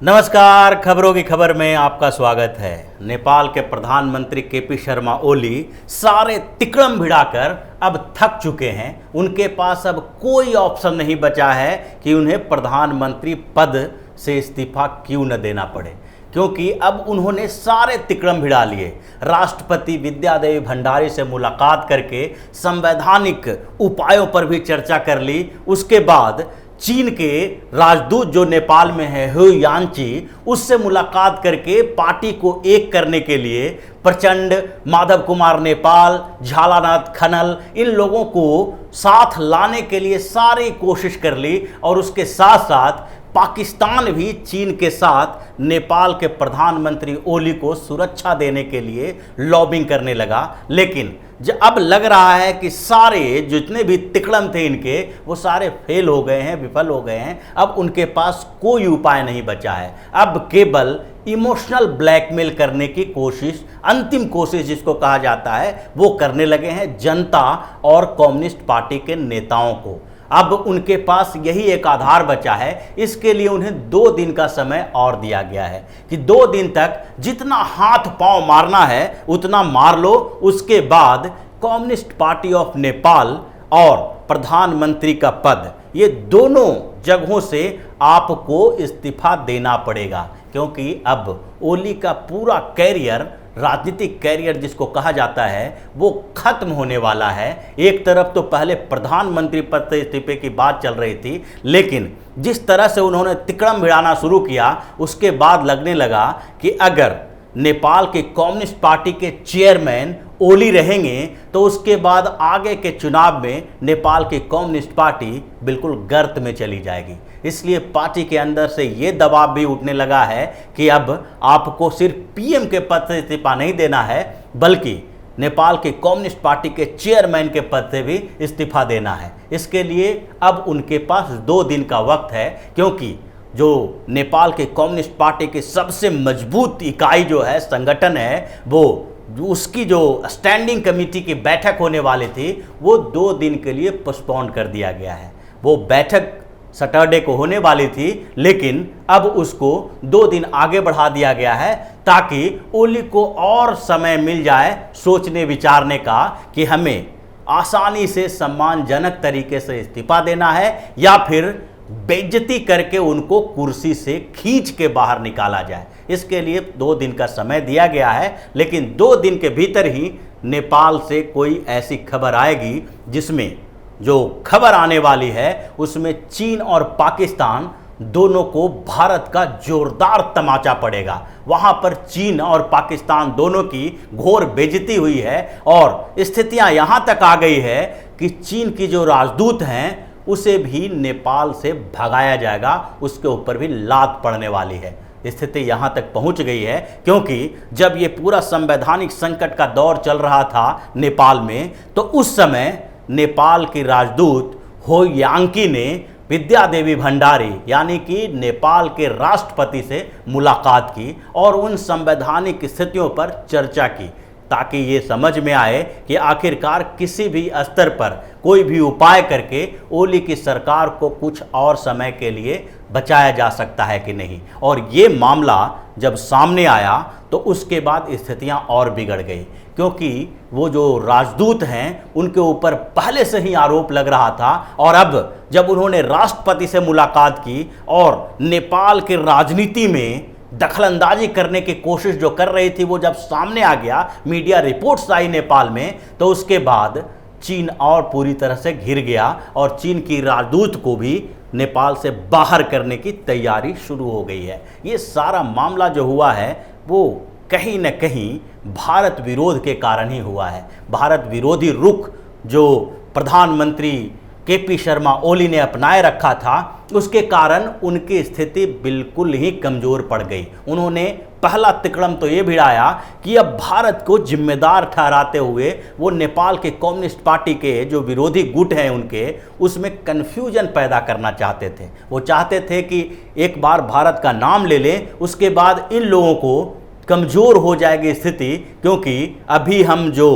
नमस्कार, खबरों की खबर में आपका स्वागत है। नेपाल के प्रधानमंत्री केपी शर्मा ओली सारे तिकड़म भिड़ाकर अब थक चुके हैं। उनके पास अब कोई ऑप्शन नहीं बचा है कि उन्हें प्रधानमंत्री पद से इस्तीफा क्यों न देना पड़े, क्योंकि अब उन्होंने सारे तिकड़म भिड़ा लिए। राष्ट्रपति विद्यादेवी भंडारी से मुलाकात करके संवैधानिक उपायों पर भी चर्चा कर ली। उसके बाद चीन के राजदूत जो नेपाल में है हु यानची, उससे मुलाकात करके पार्टी को एक करने के लिए प्रचंड, माधव कुमार नेपाल, झालानाथ खनल, इन लोगों को साथ लाने के लिए सारी कोशिश कर ली। और उसके साथ साथ पाकिस्तान भी चीन के साथ नेपाल के प्रधानमंत्री ओली को सुरक्षा देने के लिए लॉबिंग करने लगा। लेकिन अब लग रहा है कि सारे जितने भी तिकड़म थे इनके, वो सारे फेल हो गए हैं, विफल हो गए हैं। अब उनके पास कोई उपाय नहीं बचा है। अब केवल इमोशनल ब्लैकमेल करने की कोशिश, अंतिम कोशिश जिसको कहा जाता है, वो करने लगे हैं जनता और कम्युनिस्ट पार्टी के नेताओं को। अब उनके पास यही एक आधार बचा है। इसके लिए उन्हें 2 दिन का समय और दिया गया है कि 2 दिन तक जितना हाथ पांव मारना है उतना मार लो। उसके बाद कम्युनिस्ट पार्टी ऑफ नेपाल और प्रधानमंत्री का पद, ये दोनों जगहों से आपको इस्तीफा देना पड़ेगा, क्योंकि अब ओली का पूरा कैरियर, राजनीतिक कैरियर जिसको कहा जाता है, वो खत्म होने वाला है। एक तरफ तो पहले प्रधानमंत्री पद से इस्तीफे की बात चल रही थी, लेकिन जिस तरह से उन्होंने तिकड़म भिड़ाना शुरू किया, उसके बाद लगने लगा कि अगर नेपाल के कम्युनिस्ट पार्टी के चेयरमैन ओली रहेंगे तो उसके बाद आगे के चुनाव में नेपाल की कम्युनिस्ट पार्टी बिल्कुल गर्त में चली जाएगी। इसलिए पार्टी के अंदर से ये दबाव भी उठने लगा है कि अब आपको सिर्फ पीएम के पद से इस्तीफा नहीं देना है, बल्कि नेपाल के कम्युनिस्ट पार्टी के चेयरमैन के पद से भी इस्तीफा देना है। इसके लिए अब उनके पास 2 दिन का वक्त है, क्योंकि जो नेपाल के कम्युनिस्ट पार्टी की सबसे मजबूत इकाई जो है, संगठन है, वो उसकी जो स्टैंडिंग कमेटी की बैठक होने वाली थी, वो 2 दिन के लिए पोस्टपोन कर दिया गया है। वो बैठक सैटरडे को होने वाली थी, लेकिन अब उसको 2 दिन आगे बढ़ा दिया गया है, ताकि ओली को और समय मिल जाए सोचने विचारने का कि हमें आसानी से सम्मानजनक तरीके से इस्तीफा देना है या फिर बेइज्जती करके उनको कुर्सी से खींच के बाहर निकाला जाए। इसके लिए 2 दिन का समय दिया गया है, लेकिन 2 दिन के भीतर ही नेपाल से कोई ऐसी खबर आएगी जिसमें, जो खबर आने वाली है उसमें चीन और पाकिस्तान दोनों को भारत का जोरदार तमाचा पड़ेगा। वहां पर चीन और पाकिस्तान दोनों की घोर बेइज्जती हुई है और स्थितियां यहां तक आ गई है कि चीन की जो राजदूत हैं उसे भी नेपाल से भगाया जाएगा, उसके ऊपर भी लात पड़ने वाली है। स्थिति यहाँ तक पहुँच गई है, क्योंकि जब ये पूरा संवैधानिक संकट का दौर चल रहा था नेपाल में, तो उस समय नेपाल की राजदूत हो यांकी ने विद्यादेवी भंडारी यानी कि नेपाल के राष्ट्रपति से मुलाकात की और उन संवैधानिक स्थितियों पर चर्चा की, ताकि ये समझ में आए कि आखिरकार किसी भी स्तर पर कोई भी उपाय करके ओली की सरकार को कुछ और समय के लिए बचाया जा सकता है कि नहीं। और ये मामला जब सामने आया तो उसके बाद स्थितियां और बिगड़ गई, क्योंकि वो जो राजदूत हैं उनके ऊपर पहले से ही आरोप लग रहा था, और अब जब उन्होंने राष्ट्रपति से मुलाकात की और नेपाल की राजनीति में दखलंदाजी करने की कोशिश जो कर रही थी, वो जब सामने आ गया, मीडिया रिपोर्ट्स आई नेपाल में, तो उसके बाद चीन और पूरी तरह से घिर गया और चीन की राजदूत को भी नेपाल से बाहर करने की तैयारी शुरू हो गई है। ये सारा मामला जो हुआ है वो कहीं न कहीं भारत विरोध के कारण ही हुआ है। भारत विरोधी रुख जो प्रधानमंत्री केपी शर्मा ओली ने अपनाए रखा था, उसके कारण उनकी स्थिति बिल्कुल ही कमज़ोर पड़ गई। उन्होंने पहला तिकड़म तो ये भिड़ाया कि अब भारत को जिम्मेदार ठहराते हुए वो नेपाल के कम्युनिस्ट पार्टी के जो विरोधी गुट हैं उनके, उसमें कन्फ्यूजन पैदा करना चाहते थे। वो चाहते थे कि एक बार भारत का नाम ले लें, उसके बाद इन लोगों को कमज़ोर हो जाएगी स्थिति, क्योंकि अभी हम जो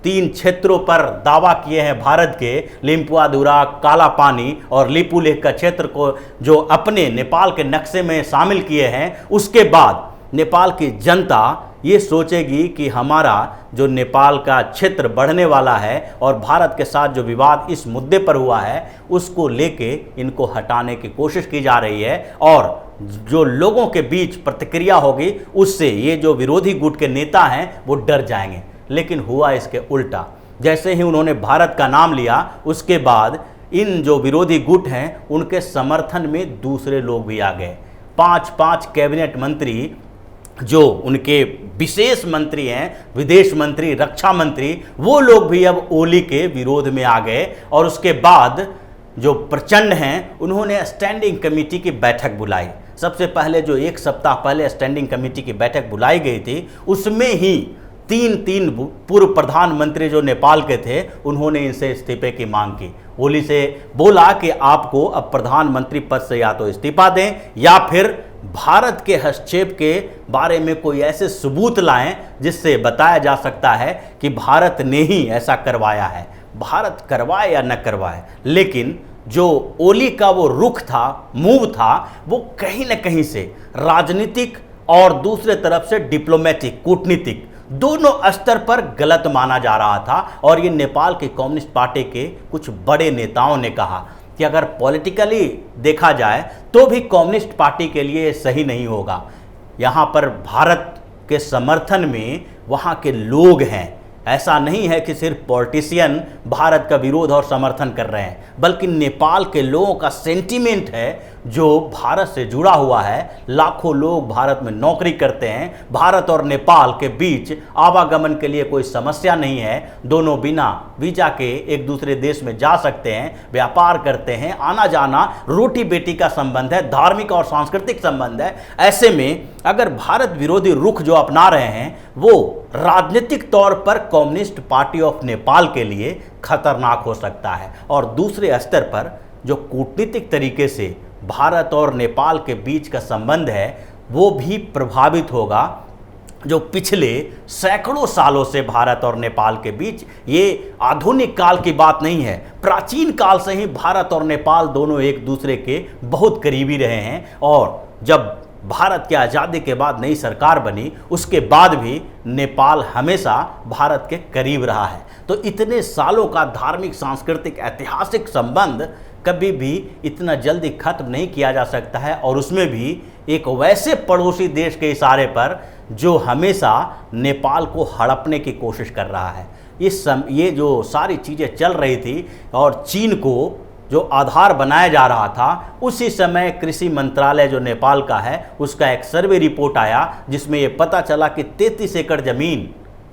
3 क्षेत्रों पर दावा किए हैं भारत के, लिम्पुआधुरा, काला पानी और लिपुलेख का क्षेत्र को जो अपने नेपाल के नक्शे में शामिल किए हैं, उसके बाद नेपाल की जनता ये सोचेगी कि हमारा जो नेपाल का क्षेत्र बढ़ने वाला है और भारत के साथ जो विवाद इस मुद्दे पर हुआ है उसको लेके इनको हटाने की कोशिश की जा रही है, और जो लोगों के बीच प्रतिक्रिया होगी उससे ये जो विरोधी गुट के नेता हैं वो डर जाएंगे। लेकिन हुआ इसके उल्टा। जैसे ही उन्होंने भारत का नाम लिया उसके बाद इन जो विरोधी गुट हैं उनके समर्थन में दूसरे लोग भी आ गए। 5 कैबिनेट मंत्री जो उनके विशेष मंत्री हैं, विदेश मंत्री, रक्षा मंत्री, वो लोग भी अब ओली के विरोध में आ गए। और उसके बाद जो प्रचंड हैं उन्होंने स्टैंडिंग कमेटी की बैठक बुलाई। सबसे पहले जो 1 सप्ताह पहले स्टैंडिंग कमेटी की बैठक बुलाई गई थी उसमें ही 3 पूर्व प्रधानमंत्री जो नेपाल के थे उन्होंने इनसे इस्तीफे की मांग की। ओली से बोला कि आपको अब प्रधानमंत्री पद से या तो इस्तीफा दें या फिर भारत के हस्तक्षेप के बारे में कोई ऐसे सबूत लाएं जिससे बताया जा सकता है कि भारत ने ही ऐसा करवाया है। भारत करवाए या न करवाए, लेकिन जो ओली का वो रुख था, मूव था, वो कहीं न कहीं से राजनीतिक और दूसरे तरफ से डिप्लोमेटिक, कूटनीतिक, दोनों स्तर पर गलत माना जा रहा था। और ये नेपाल की कम्युनिस्ट पार्टी के कुछ बड़े नेताओं ने कहा कि अगर पॉलिटिकली देखा जाए तो भी कम्युनिस्ट पार्टी के लिए सही नहीं होगा। यहाँ पर भारत के समर्थन में वहाँ के लोग हैं, ऐसा नहीं है कि सिर्फ पॉलिटिशियन भारत का विरोध और समर्थन कर रहे हैं, बल्कि नेपाल के लोगों का सेंटीमेंट है जो भारत से जुड़ा हुआ है। लाखों लोग भारत में नौकरी करते हैं, भारत और नेपाल के बीच आवागमन के लिए कोई समस्या नहीं है, दोनों बिना वीजा के एक दूसरे देश में जा सकते हैं, व्यापार करते हैं, आना जाना रोटी बेटी का संबंध है, धार्मिक और सांस्कृतिक संबंध है। ऐसे में अगर भारत विरोधी रुख जो अपना रहे हैं वो राजनीतिक तौर पर कम्युनिस्ट पार्टी ऑफ नेपाल के लिए खतरनाक हो सकता है। और दूसरे स्तर पर जो कूटनीतिक तरीके से भारत और नेपाल के बीच का संबंध है वो भी प्रभावित होगा। जो पिछले सैकड़ों सालों से भारत और नेपाल के बीच, ये आधुनिक काल की बात नहीं है, प्राचीन काल से ही भारत और नेपाल दोनों एक दूसरे के बहुत करीबी रहे हैं। और जब भारत की आज़ादी के बाद नई सरकार बनी उसके बाद भी नेपाल हमेशा भारत के करीब रहा है। तो इतने सालों का धार्मिक, सांस्कृतिक, ऐतिहासिक संबंध कभी भी इतना जल्दी खत्म नहीं किया जा सकता है, और उसमें भी एक वैसे पड़ोसी देश के इशारे पर जो हमेशा नेपाल को हड़पने की कोशिश कर रहा है। ये जो सारी चीज़ें चल रही थी और चीन को जो आधार बनाया जा रहा था, उसी समय कृषि मंत्रालय जो नेपाल का है उसका एक सर्वे रिपोर्ट आया जिसमें ये पता चला कि 33 एकड़ ज़मीन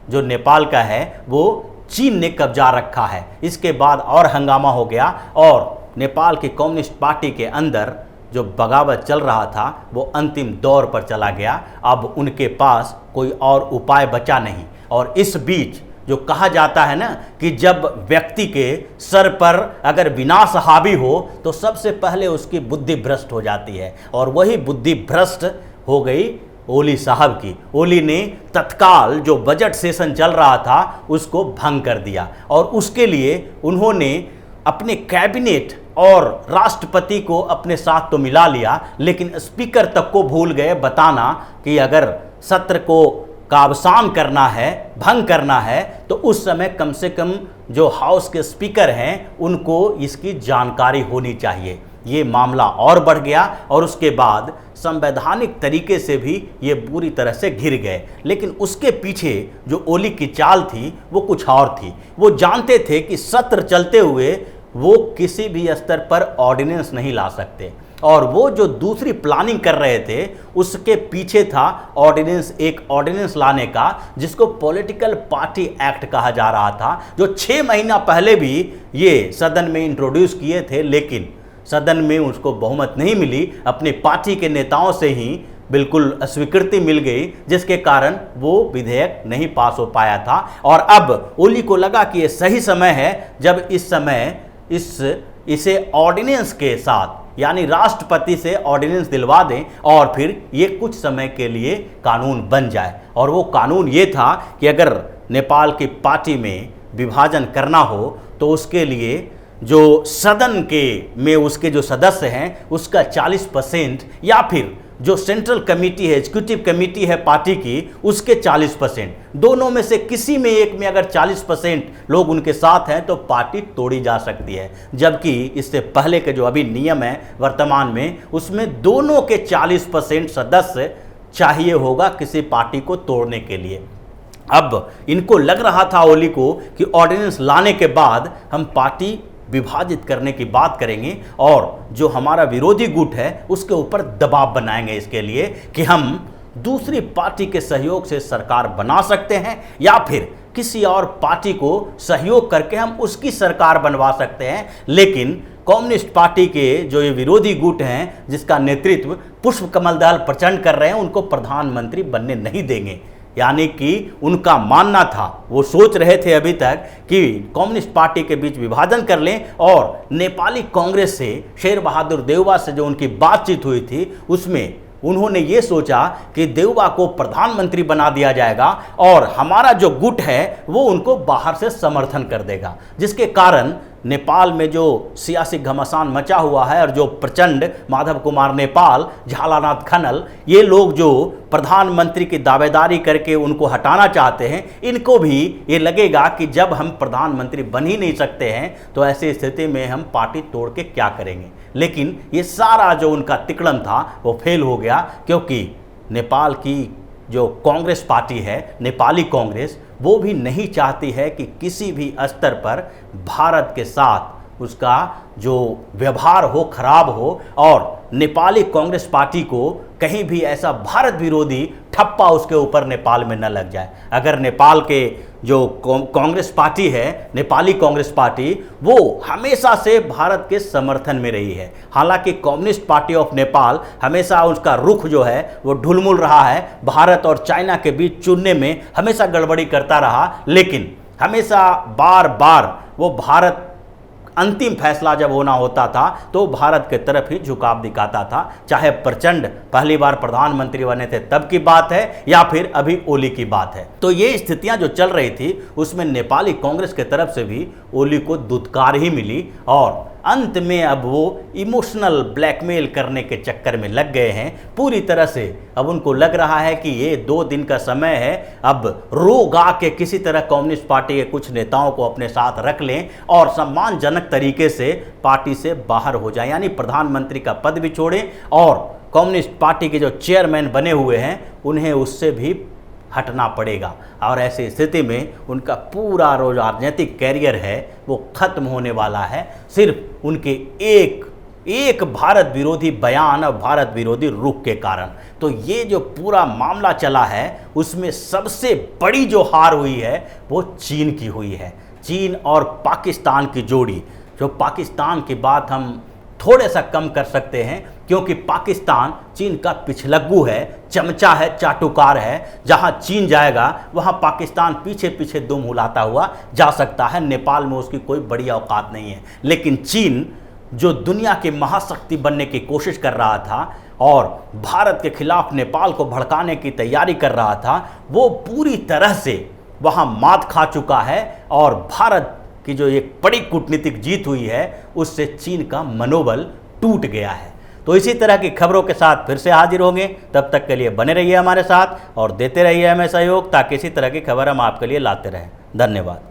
जो नेपाल का है वो चीन ने कब्जा रखा है। इसके बाद और हंगामा हो गया और नेपाल की कम्युनिस्ट पार्टी के अंदर जो बगावत चल रहा था वो अंतिम दौर पर चला गया। अब उनके पास कोई और उपाय बचा नहीं। और इस बीच जो कहा जाता है ना कि जब व्यक्ति के सर पर अगर विनाश हावी हो तो सबसे पहले उसकी बुद्धि भ्रष्ट हो जाती है, और वही बुद्धि भ्रष्ट हो गई ओली साहब की। ओली ने तत्काल जो बजट सेशन चल रहा था उसको भंग कर दिया, और उसके लिए उन्होंने अपने कैबिनेट और राष्ट्रपति को अपने साथ तो मिला लिया, लेकिन स्पीकर तक को भूल गए बताना कि अगर सत्र का अवसान करना है, भंग करना है, तो उस समय कम से कम जो हाउस के स्पीकर हैं उनको इसकी जानकारी होनी चाहिए। ये मामला और बढ़ गया और उसके बाद संवैधानिक तरीके से भी ये बुरी तरह से घिर गए। लेकिन उसके पीछे जो ओली की चाल थी वो कुछ और थी। वो जानते थे कि सत्र चलते हुए वो किसी भी स्तर पर ऑर्डिनेंस नहीं ला सकते, और वो जो दूसरी प्लानिंग कर रहे थे उसके पीछे था एक ऑर्डिनेंस लाने का जिसको पॉलिटिकल पार्टी एक्ट कहा जा रहा था, जो 6 महीना पहले भी ये सदन में इंट्रोड्यूस किए थे, लेकिन सदन में उसको बहुमत नहीं मिली। अपनी पार्टी के नेताओं से ही बिल्कुल अस्वीकृति मिल गई, जिसके कारण वो विधेयक नहीं पास हो पाया था। और अब ओली को लगा कि ये सही समय है जब इस समय इसे ऑर्डिनेंस के साथ, यानी राष्ट्रपति से ऑर्डिनेंस दिलवा दें और फिर ये कुछ समय के लिए कानून बन जाए। और वो कानून ये था कि अगर नेपाल की पार्टी में विभाजन करना हो तो उसके लिए जो सदन के में उसके जो सदस्य हैं उसका 40% या फिर जो सेंट्रल कमेटी है, एग्जीक्यूटिव कमेटी है पार्टी की, उसके 40%, दोनों में से किसी में एक में अगर 40% लोग उनके साथ हैं तो पार्टी तोड़ी जा सकती है। जबकि इससे पहले के जो अभी नियम है वर्तमान में, उसमें दोनों के 40% सदस्य चाहिए होगा किसी पार्टी को तोड़ने के लिए। अब इनको लग रहा था ओली को कि ऑर्डिनेंस लाने के बाद हम पार्टी विभाजित करने की बात करेंगे और जो हमारा विरोधी गुट है उसके ऊपर दबाव बनाएंगे इसके लिए कि हम दूसरी पार्टी के सहयोग से सरकार बना सकते हैं या फिर किसी और पार्टी को सहयोग करके हम उसकी सरकार बनवा सकते हैं। लेकिन कम्युनिस्ट पार्टी के जो ये विरोधी गुट हैं जिसका नेतृत्व पुष्प कमल दहल प्रचंड कर रहे हैं, उनको प्रधानमंत्री बनने नहीं देंगे। यानी कि उनका मानना था, वो सोच रहे थे अभी तक कि कम्युनिस्ट पार्टी के बीच विभाजन कर लें और नेपाली कांग्रेस से शेर बहादुर देउबा से जो उनकी बातचीत हुई थी उसमें उन्होंने ये सोचा कि देउबा को प्रधानमंत्री बना दिया जाएगा और हमारा जो गुट है वो उनको बाहर से समर्थन कर देगा, जिसके कारण नेपाल में जो सियासी घमासान मचा हुआ है और जो प्रचंड माधव कुमार नेपाल, झालानाथ खनल, ये लोग जो प्रधानमंत्री की दावेदारी करके उनको हटाना चाहते हैं, इनको भी ये लगेगा कि जब हम प्रधानमंत्री बन ही नहीं सकते हैं तो ऐसी स्थिति में हम पार्टी तोड़ के क्या करेंगे। लेकिन ये सारा जो उनका तिकड़म था वो फेल हो गया, क्योंकि नेपाल की जो कांग्रेस पार्टी है, नेपाली कांग्रेस, वो भी नहीं चाहती है कि किसी भी स्तर पर भारत के साथ उसका जो व्यवहार हो खराब हो और नेपाली कांग्रेस पार्टी को कहीं भी ऐसा भारत विरोधी ठप्पा उसके ऊपर नेपाल में न लग जाए। अगर नेपाल के जो कांग्रेस पार्टी है, नेपाली कांग्रेस पार्टी, वो हमेशा से भारत के समर्थन में रही है। हालांकि कम्युनिस्ट पार्टी ऑफ नेपाल हमेशा उसका रुख जो है वो ढुलमुल रहा है, भारत और चाइना के बीच चुनने में हमेशा गड़बड़ी करता रहा, लेकिन हमेशा बार बार वो भारत अंतिम फैसला जब होना होता था तो भारत के तरफ ही झुकाव दिखाता था। चाहे प्रचंड पहली बार प्रधानमंत्री बने थे तब की बात है या फिर अभी ओली की बात है। तो ये स्थितियां जो चल रही थी उसमें नेपाली कांग्रेस के तरफ से भी ओली को दुत्कार ही मिली और अंत में अब वो इमोशनल ब्लैकमेल करने के चक्कर में लग गए हैं पूरी तरह से। अब उनको लग रहा है कि ये 2 दिन का समय है, अब रो गा के किसी तरह कम्युनिस्ट पार्टी के कुछ नेताओं को अपने साथ रख लें और सम्मानजनक तरीके से पार्टी से बाहर हो जाए, यानी प्रधानमंत्री का पद भी छोड़ें और कम्युनिस्ट पार्टी के जो चेयरमैन बने हुए हैं उन्हें उससे भी हटना पड़ेगा। और ऐसी स्थिति में उनका पूरा जो राजनीतिक कैरियर है वो खत्म होने वाला है, सिर्फ उनके एक भारत विरोधी बयान और भारत विरोधी रुख के कारण। तो ये जो पूरा मामला चला है उसमें सबसे बड़ी जो हार हुई है वो चीन की हुई है। चीन और पाकिस्तान की जोड़ी, जो पाकिस्तान की बात हम थोड़े सा कम कर सकते हैं क्योंकि पाकिस्तान चीन का पिछलग्गू है, चमचा है, चाटुकार है। जहां चीन जाएगा वहां पाकिस्तान पीछे पीछे दुम हिलाता हुआ जा सकता है। नेपाल में उसकी कोई बड़ी औकात नहीं है। लेकिन चीन जो दुनिया की महाशक्ति बनने की कोशिश कर रहा था और भारत के खिलाफ नेपाल को भड़काने की तैयारी कर रहा था, वो पूरी तरह से वहां मात खा चुका है और भारत की जो एक बड़ी कूटनीतिक जीत हुई है उससे चीन का मनोबल टूट गया है। तो इसी तरह की खबरों के साथ फिर से हाजिर होंगे, तब तक के लिए बने रहिए हमारे साथ और देते रहिए हमें सहयोग ताकि इसी तरह की खबर हम आपके लिए लाते रहें। धन्यवाद।